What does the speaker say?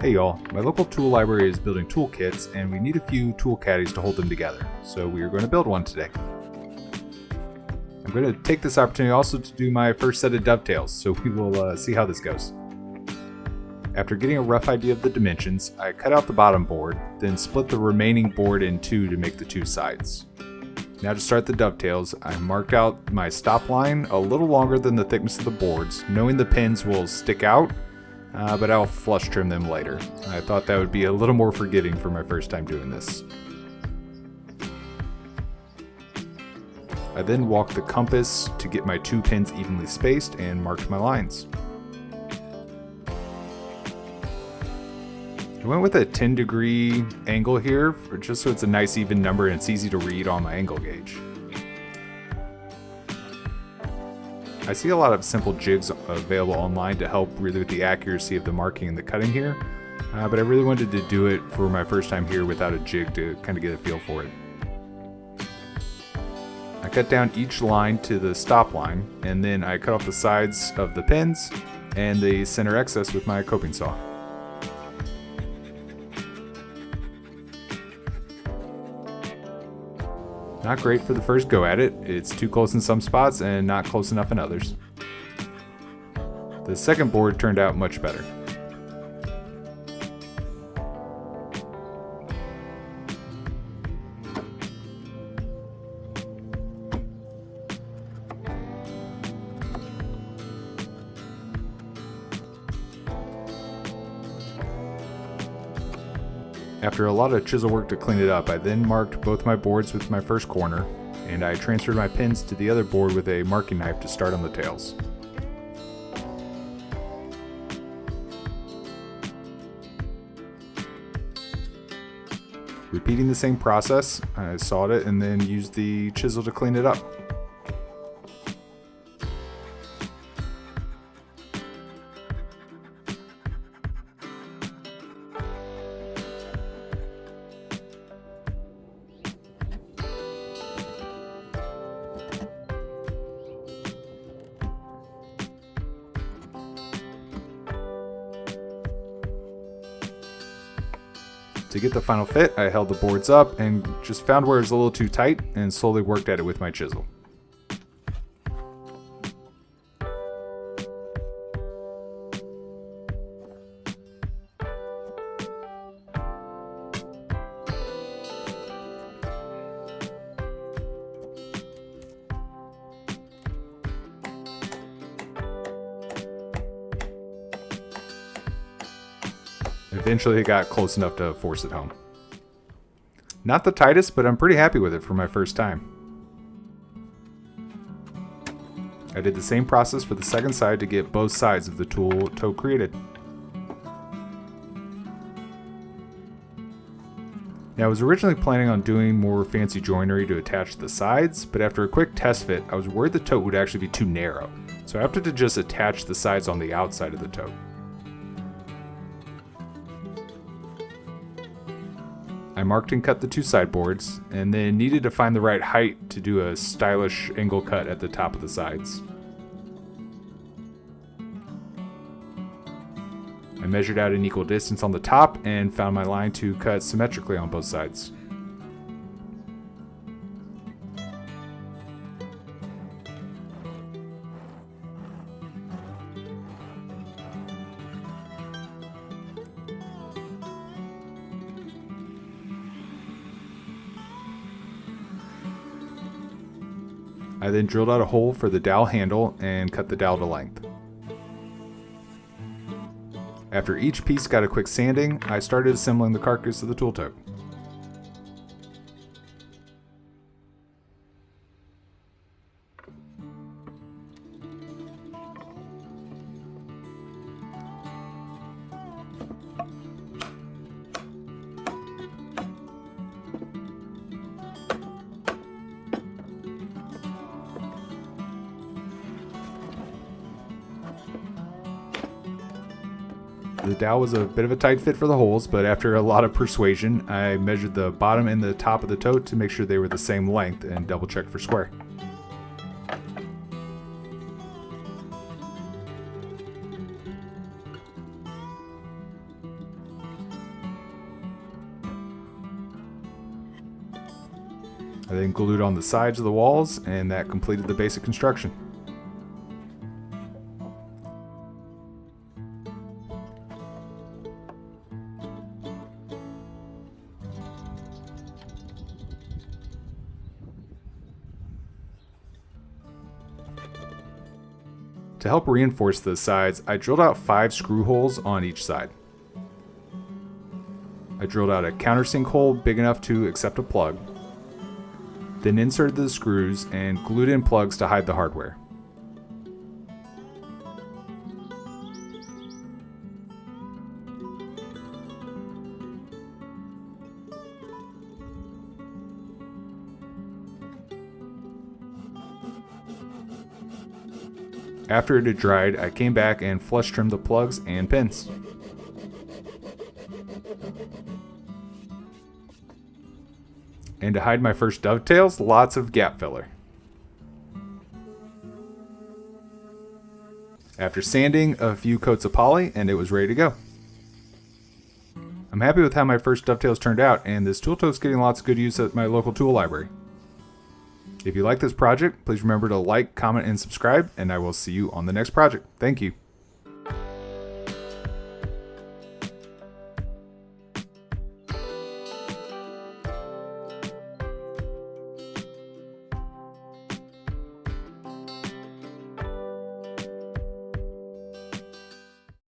Hey y'all, my local tool library is building toolkits and we need a few tool caddies to hold them together, so we are going to build one today. I'm going to take this opportunity also to do my first set of dovetails, so we will see how this goes. After getting a rough idea of the dimensions, I cut out the bottom board, then split the remaining board in two to make the two sides. Now to start the dovetails, I marked out my stop line a little longer than the thickness of the boards, knowing the pins will stick out, but I'll flush trim them later. I thought that would be a little more forgiving for my first time doing this. I then walked the compass to get my two pins evenly spaced and marked my lines. I went with a 10-degree angle here, just so it's a nice even number and it's easy to read on my angle gauge. I see a lot of simple jigs available online to help really with the accuracy of the marking and the cutting here, but I really wanted to do it for my first time here without a jig to kind of get a feel for it. I cut down each line to the stop line, and then I cut off the sides of the pins and the center excess with my coping saw. Not great for the first go at it. It's too close in some spots and not close enough in others. The second board turned out much better. After a lot of chisel work to clean it up, I then marked both my boards with my first corner, and I transferred my pins to the other board with a marking knife to start on the tails. Repeating the same process, I sawed it and then used the chisel to clean it up. To get the final fit, I held the boards up and just found where it was a little too tight and slowly worked at it with my chisel. Eventually it got close enough to force it home. Not the tightest, but I'm pretty happy with it for my first time. I did the same process for the second side to get both sides of the toe created. Now I was originally planning on doing more fancy joinery to attach the sides, but after a quick test fit, I was worried the tote would actually be too narrow, so I opted to just attach the sides on the outside of the tote. I marked and cut the two sideboards, and then needed to find the right height to do a stylish angle cut at the top of the sides. I measured out an equal distance on the top and found my line to cut symmetrically on both sides. I then drilled out a hole for the dowel handle and cut the dowel to length. After each piece got a quick sanding, I started assembling the carcass of the tool tote. The dowel was a bit of a tight fit for the holes, but after a lot of persuasion, I measured the bottom and the top of the tote to make sure they were the same length and double checked for square. I then glued on the sides of the walls, and that completed the basic construction. To help reinforce the sides, I drilled out 5 screw holes on each side. I drilled out a countersink hole big enough to accept a plug, then inserted the screws and glued in plugs to hide the hardware. After it had dried, I came back and flush trimmed the plugs and pins. And to hide my first dovetails, lots of gap filler. After sanding, a few coats of poly, and it was ready to go. I'm happy with how my first dovetails turned out, and this tool tote's getting lots of good use at my local tool library. If you like this project, please remember to like, comment, and subscribe, and I will see you on the next project. Thank you.